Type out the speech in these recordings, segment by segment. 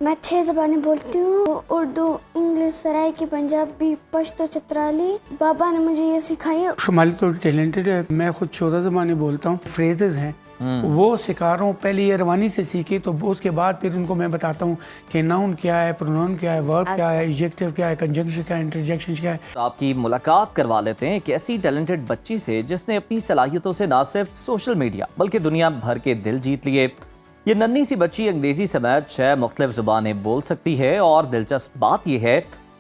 मैं 6 ज़बानें बोलती हूँ, उर्दू, इंग्लिश, सराइकी, पंजाबी, पश्तो, चतराली। बाबा ने मुझे ये सिखाई है। शुमाली तो टैलेंटेड है, मैं खुद 14 ज़बानें बोलता हूँ। फ्रेजेस हैं वो सिखा रहा हूँ। पहले ये रवानी से सीखी, तो उसके बाद फिर उनको मैं बताता हूँ कि नाउन क्या है, प्रोनाउन क्या है, वर्ब क्या है, एडजेक्टिव क्या है, कंजंक्शन क्या है, इंटरजेक्शन क्या है। तो आपकी मुलाकात करवा लेते हैं एक ऐसी टैलेंटेड बच्ची से जिसने अपनी सलाहियतों से ना सिर्फ सोशल मीडिया बल्कि दुनिया भर के दिल जीत लिए। ये नन्ही सी बच्ची अंग्रेजी समेत 6 मुख्तलिफ ज़ुबानें बोल सकती है और दिलचस्प बात यह है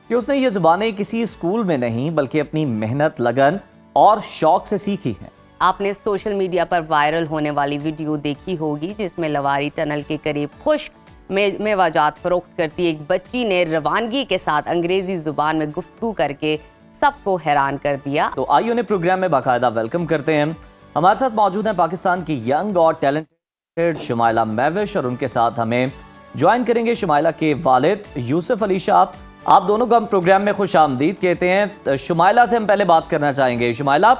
कि उसने ये ज़ुबानें किसी स्कूल में नहीं बल्कि अपनी मेहनत, लगन और शौक से सीखी हैं। आपने सोशल मीडिया पर वायरल होने वाली वीडियो देखी होगी जिसमें लवारी टनल के करीब खुश्क मेवाजात फरोख्त करती एक बच्ची ने रवानगी के साथ अंग्रेजी जुबान में गुफ्तगू करके सबको हैरान कर दिया। तो आइए उन्हें प्रोग्राम में बाकायदा वेलकम करते हैं। हमारे साथ मौजूद हैं पाकिस्तान की यंग और टैलेंटेड शुमाइला महविश और उनके साथ हमें ज्वाइन करेंगे शुमाइला के वालिद यूसुफ अली शाह। आप दोनों को हम प्रोग्राम में खुश आमदीद कहते हैं। शुमाइला से हम पहले बात करना चाहेंगे। शुमाइला,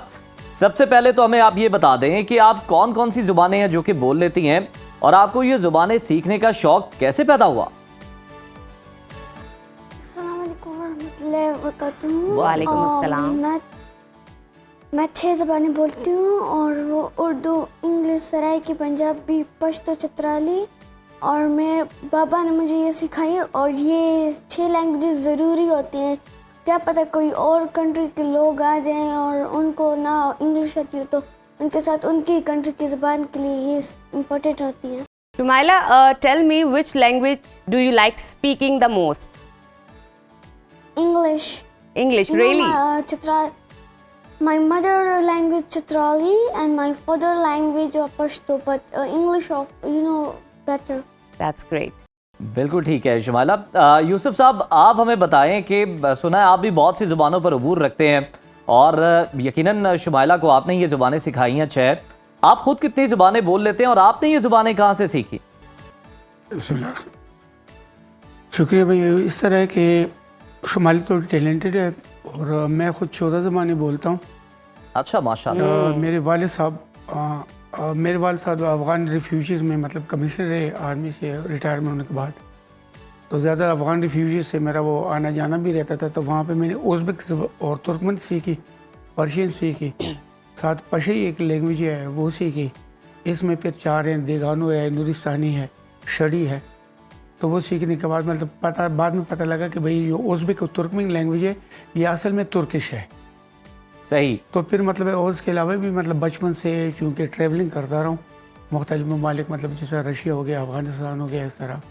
सबसे पहले तो हमें आप ये बता दें कि आप कौन कौन सी जुबानें हैं जो कि बोल लेती हैं और आपको ये जुबानें सीखने का शौक कैसे पैदा हुआ? अस्सलाम वालेकुम रहमतुल्लाहि व बरकातुहू। वालेकुम अस्सलाम। मैं 6 ज़बानें बोलती हूँ और वो उर्दू, इंग्लिश, सराइकी, पंजाबी, पश्तो, चतराली। और मेरे बाबा ने मुझे ये सिखाई है। और ये 6 लैंग्वेजेस ज़रूरी होती हैं। क्या पता कोई और कंट्री के लोग आ जाएं और उनको ना इंग्लिश आती हो तो उनके साथ उनकी कंट्री की ज़बान के लिए ये इम्पोर्टेंट होती है। Shumaila, tell me which language do you like speaking the most? English, really? My mother language Chitrali and my father language Pashto, but English better. That's great. बिल्कुल ठीक है शुमाइला। यूसुफ साहब, आप हमें बताएं कि सुना है आप भी बहुत सी ज़ुबानों पर अबूर रखते हैं और यकीनन शुमाइला को आपने ये ज़ुबानें सिखाई हैं 6। आप खुद कितनी ज़ुबानें बोल लेते हैं और आपने ये ज़ुबानें कहाँ से सीखी? शुक्रिया भाई। इस तरह है कि शुमाली तो टैलेंटेड है और मैं खुद 14 ज़बानें बोलता हूँ। अच्छा, माशाल्लाह। मेरे वालिद साहब अफ़गान रिफ्यूजीज़ में मतलब कमिश्नर रहे आर्मी से रिटायरमेंट होने के बाद। तो ज़्यादा अफ़गान रिफ्यूजीज़ से मेरा वो आना जाना भी रहता था। तो वहाँ पे मैंने उज़्बेक और तुर्कमन सीखी, पर्शियन सीखी, साथ पशई एक लैंग्वेज है वो सीखी। इसमें फिर 4 हैं, देगानो है, नूरिस्तानी है, शड़ी है। तो वो सीखने के बाद मतलब बाद में पता लगा कि भाई जो उज़्बेक और तुर्कमन लैंग्वेज है ये असल में तुर्किश है। सही। तो फिर मतलब और उसके अलावा भी मतलब बचपन से चूँकि ट्रैवलिंग करता रहा हूँ मुख्तलिफ ममालिक, मतलब जैसे रशिया हो गया, अफ़गानिस्तान हो गया, इस तरह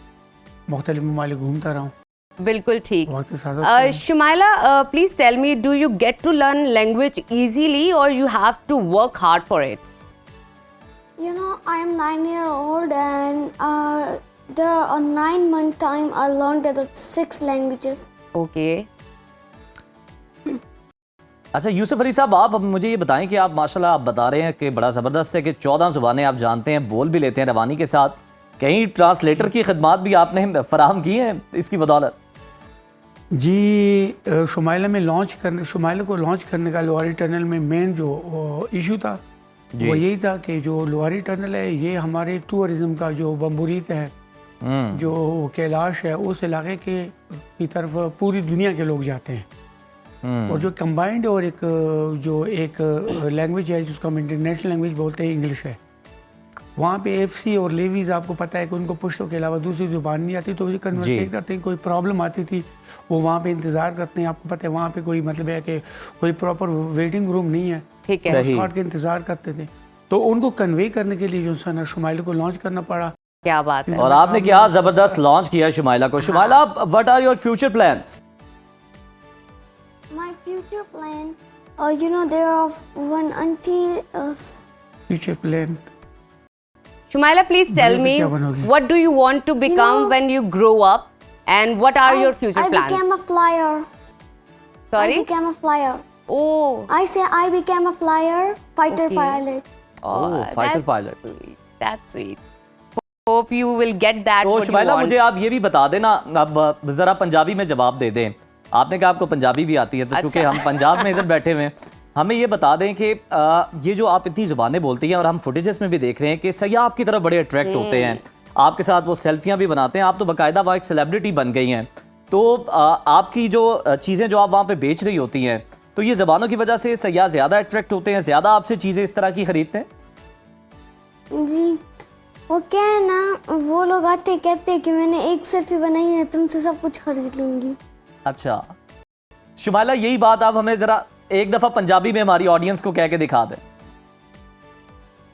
मुख्तलिफ ममालिक घूमता रहा हूँ। बिल्कुल ठीक। वक्त के साथ Shumaila, please tell me, do you get to learn language easily और you have to work hard for it? I am 9-year-old and there are 9-month time I learned that 6 languages. Okay. अच्छा यूसुफ अली साहब, आप मुझे ये बताएं कि आप माशाल्लाह आप बता रहे हैं कि बड़ा ज़बरदस्त है कि 14 ज़ुबानें आप जानते हैं, बोल भी लेते हैं रवानी के साथ। कहीं ट्रांसलेटर की खिदमात भी आपने फराहम की हैं इसकी बदौलत? जी, शुमाइला को लॉन्च करने का लुआरी टनल में मेन जो इशू था वो यही था कि जो लुआरी टनल है ये हमारे टूरिज्म का जो बम्बुरीत है, जो कैलाश है, उस इलाके की तरफ पूरी दुनिया के लोग जाते हैं। और जो कंबाइंड और एक लैंग्वेज है जिसको हम इंटरनेशनल लैंग्वेज बोलते हैं, इंग्लिश है। वहाँ पे एफसी और लेवीज आपको पता है कि उनको पुश्तो के अलावा दूसरी जुबान नहीं आती, तो वो कन्वर्सेट करते हैं। कोई प्रॉब्लम आती थी वो वहाँ पे इंतज़ार करते हैं। आपको पता है वहाँ पे कोई मतलब है कि कोई प्रॉपर वेटिंग रूम नहीं है, ठीक है, स्पॉट के इंतज़ार करते थे। तो उनको कन्वे करने के लिए जो है ना शुमाइला को लॉन्च करना पड़ा। क्या बात है। और आपने क्या ज़बरदस्त लॉन्च किया शुमाइला को। Shumaila, what are your future plans? My future plan, there are one auntie. Future plan Shumaila, please tell me, what do you want to become when you grow up, and what are your future plans? I became a flyer. Sorry? I became a flyer. Oh. I say I became a flyer, fighter Okay. pilot. Oh, fighter pilot. Sweet. That's sweet. Hope you will get that. तो what you Shumaila, want. मुझे आप ये भी बता देना, अब ज़रा पंजाबी में जवाब दे दें। आपने कहा आपको पंजाबी भी आती है, तो चूंकि हम पंजाब में इधर बैठे हुए हैं, हमें ये बता दें कि ये जो आप इतनी ज़ुबानें बोलती हैं और हम फुटेजेस में भी देख रहे हैं कि सयाह आपकी तरफ बड़े अट्रैक्ट होते हैं। आपके साथ वो सेल्फियां भी बनाते हैं, आप तो बाकायदा वहाँ एक सेलिब्रिटी बन गई हैं। तो आपकी जो चीज़ें जो आप वहाँ पे बेच रही होती हैं, तो ये ज़बानों की वजह से सयाह ज़्यादा अट्रैक्ट होते हैं, ज़्यादा आपसे चीज़ें इस तरह की खरीदते हैं? जी, वो क्या है ना, वो लोग आते कहते हैं कि मैंने एक सेल्फी बनाई है, तुमसे सब कुछ खरीद लूंगी। अच्छा शुमाइला, यही बात आप हमें ज़रा एक दफ़ा पंजाबी में हमारी ऑडियंस को कह के दिखा दें।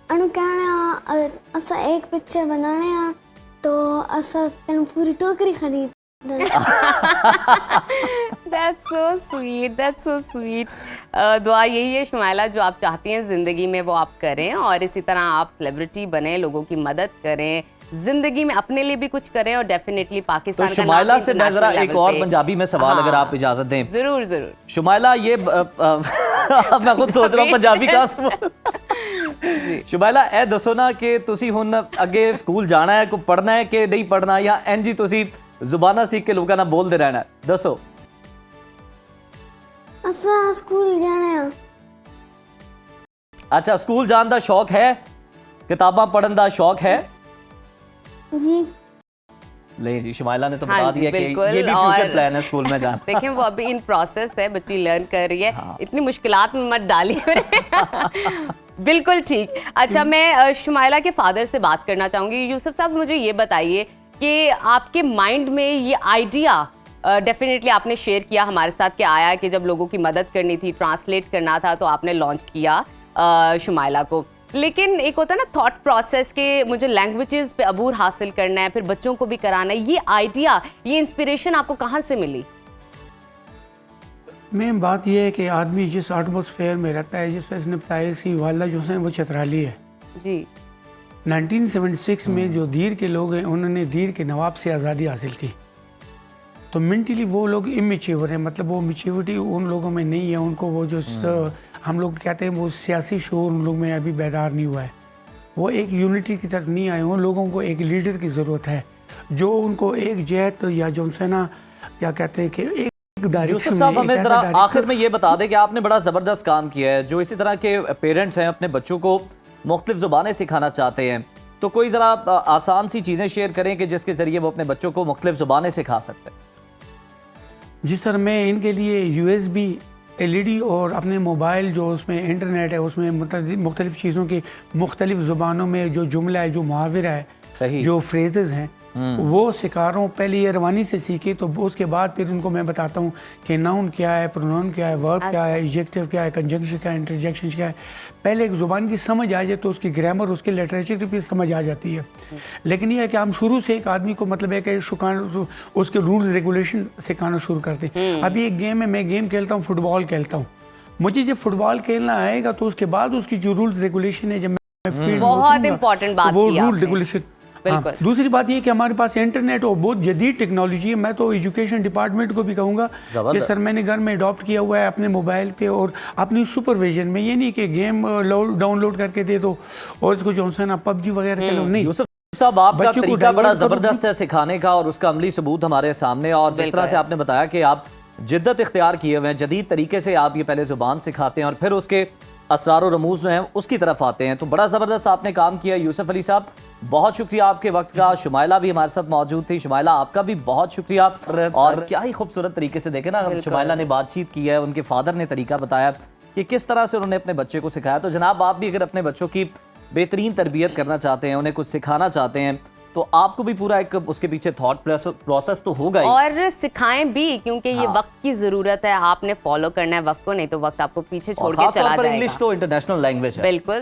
अनु कहना असा एक पिक्चर बनाने आ तो असा तेन पूरी टोकरी खरीद That's so sweet, that's so sweet. दुआ यही है शुमाइला, जो आप चाहती हैं ज़िंदगी में वो आप करें, और इसी तरह आप सेलिब्रिटी बने, लोगों की मदद करें, ज़िंदगी में अपने लिए भी कुछ करें, और डेफिनेटली पाकिस्तान तो का नाम शुमाइला से मैं ज़रा इंटरनेशनल एक लेवल और पे- पंजाबी में सवाल हाँ, अगर आप इजाज़त दें। ज़रूर ज़रूर। शुमाइला ये मैं खुद सोच रहा हूँ पंजाबी कहाँ से बोल। शुमाइला ए दसो ना कि तुसी हुन अगे स्कूल जाना है, को पढ़ना है कि नहीं पढ़ना, या इंजी तुसी जुबाना सीख के लोगों ना बोलते रहना है, दसो। असा स्कूल जाने आ। अच्छा स्कूल जान दा शौक है, किताबां पढ़न दा शौक है? जी नहीं जी, शुमाइला ने तो हाँ बता जी, दिया कि बिल्कुल, ये भी फ्यूचर और- प्लान है स्कूल में जाना। देखें वो अभी इन प्रोसेस है, बच्ची लर्न कर रही है, इतनी मुश्किलात में मत डालिए। बिल्कुल ठीक। अच्छा मैं शुमाइला के फादर से बात करना चाहूँगी। यूसुफ साहब मुझे ये बताइए कि आपके माइंड में ये आइडिया डेफिनेटली आपने शेयर किया हमारे साथ कि आया कि जब लोगों की मदद करनी थी, ट्रांसलेट करना था, तो आपने लॉन्च किया शुमाइला को। लेकिन एक होता है ना थॉट प्रोसेस के, मुझे लैंग्वेजेस पे अबूर हासिल करना है, फिर बच्चों को भी कराना है, ये आइडिया, ये इंस्पिरेशन आपको कहाँ से मिली? मेन बात यह है कि आदमी जिस एटमॉस्फेयर में रहता है, जिस इसने बताया इसकी वाला जो है वो चतराली है। जी 1976 में जो दीर के लोग हैं उन्होंने दीर के नवाब से आज़ादी हासिल की, तो मेंटली वो लोग इमेच्योर हैं, मतलब वो मेच्योरिटी उन लोगों में नहीं है, उनको वो जो हम लोग कहते हैं वो सियासी शोर उन लोग में अभी बेदार नहीं हुआ है, वो एक यूनिटी की तरफ नहीं आए। उन लोगों को एक लीडर की ज़रूरत है जो उनको एक जहत या जो है ना क्या कहते हैं कि एक यूसुफ साहब हमें जरा आखिर में ये बता दें कि आपने बड़ा ज़बरदस्त काम किया है, जो इसी तरह के पेरेंट्स हैं अपने बच्चों को मुख्तलिफ ज़ुबानें सिखाना चाहते हैं, तो कोई ज़रा आसान सी चीज़ें शेयर करें कि जिसके ज़रिए वो अपने बच्चों को मुख्तलिफ ज़ुबानें सिखा सकते हैं। जी सर, मैं इनके लिए USB LED और अपने मोबाइल जो उसमें इंटरनेट है उसमें मतलब मुख्तलिफ चीज़ों की मुख्तलिफ ज़ुबानों में जो जुमला है, जो मुहावरा है, सही जो फ्रेजेस हैं वो सिखा रहा हूँ। पहले ये रवानी से सीखी, तो उसके बाद फिर उनको मैं बताता हूँ कि नाउन क्या है, प्रोनाउन क्या है, वर्ब क्या है, एडजेक्टिव क्या है, कंजंक्शन क्या है, इंटरजेक्शन क्या है। पहले एक ज़ुबान की समझ आ जाए तो उसकी ग्रामर, उसके लिटरेचर की भी समझ आ जाती है। लेकिन ये है कि हम शुरू से एक आदमी को मतलब है कि उसके रूल रेगुलेशन सिखाना शुरू करते हैं। अभी एक गेम है, मैं गेम खेलता हूँ, फुटबॉल खेलता हूँ, मुझे जब फुटबॉल खेलना आएगा तो उसके बाद उसकी जो रूल्स रेगुलेशन है, जब मैं फील्ड में बहुत उतरूंगा, इंपॉर्टेंट बात वो की रूल आपने। रेगुलेशन। बिल्कुल। हाँ, दूसरी बात ये कि हमारे पास इंटरनेट और बहुत जदीद टेक्नोलॉजी है। मैं तो एजुकेशन डिपार्टमेंट को भी कहूँगा कि सर मैंने घर में अडॉप्ट किया हुआ है अपने मोबाइल पे और अपनी सुपरविजन में। ये नहीं कि गेम डाउनलोड करके दे दो और इसको जो है ना PUBG वगैरह खेलो, नहीं। यूसुफ साहब आपका बच्चों को तरीका बड़ा डाइवर्ट करो। ज़बरदस्त है सिखाने का, और उसका अमली सबूत हमारे सामने, और जिस तरह से आपने बताया कि आप जिद्दत इख्तियार किए हुए हैं, जदीद तरीके से आप ये पहले ज़ुबान सिखाते हैं और फिर उसके असरार और रमूज़ जो हैं उसकी तरफ आते हैं, तो बड़ा ज़बरदस्त आपने काम किया। यूसुफ अली साहब बहुत शुक्रिया आपके वक्त का। शुमाइला भी हमारे साथ मौजूद थी, शुमाइला आपका भी बहुत शुक्रिया। और क्या ही खूबसूरत तरीके से देखे ना शुमाइला ने बातचीत की है, उनके फादर ने तरीका बताया कि किस तरह से उन्होंने अपने बच्चे को सिखाया। तो जनाब आप भी अगर अपने बच्चों की बेहतरीन तरबियत करना चाहते हैं, उन्हें कुछ सिखाना चाहते हैं, तो आपको भी पूरा एक उसके पीछे थॉट प्रोसेस तो होगा ही, और सिखाएं भी, क्योंकि ये वक्त की जरूरत है, आपने फॉलो करना है वक्त को, नहीं तो वक्त आपको पीछे छोड़ के खास चला तौर पर जाएगा। इंग्लिश तो इंटरनेशनल लैंग्वेज है। बिल्कुल।